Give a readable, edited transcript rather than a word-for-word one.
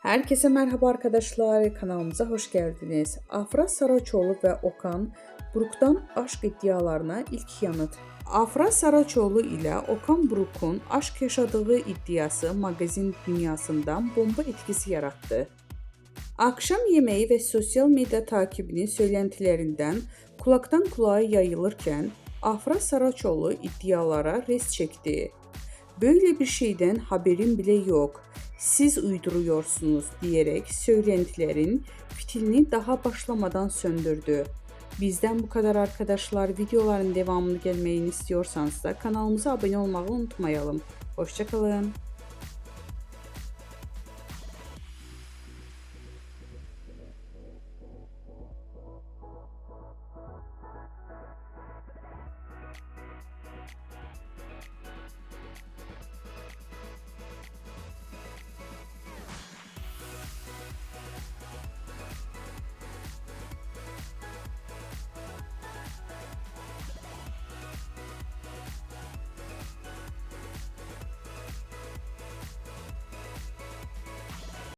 Herkese merhaba arkadaşlar, kanalımıza hoş geldiniz. Afra Saraçoğlu ve Okan Buruk'tan aşk iddialarına ilk yanıt. Afra Saraçoğlu ile Okan Buruk'un aşk yaşadığı iddiası magazin dünyasından bomba etkisi yarattı. Akşam yemeği ve sosyal medya takibinin söylentilerinden kulaktan kulağa yayılırken Afra Saraçoğlu iddialara res çekti. "Böyle bir şeyden haberim bile yok. Siz uyduruyorsunuz" diyerek söylentilerin fitilini daha başlamadan söndürdü. Bizden bu kadar arkadaşlar. Videoların devamını gelmesini istiyorsanız da kanalımıza abone olmayı unutmayalım. Hoşça kalın.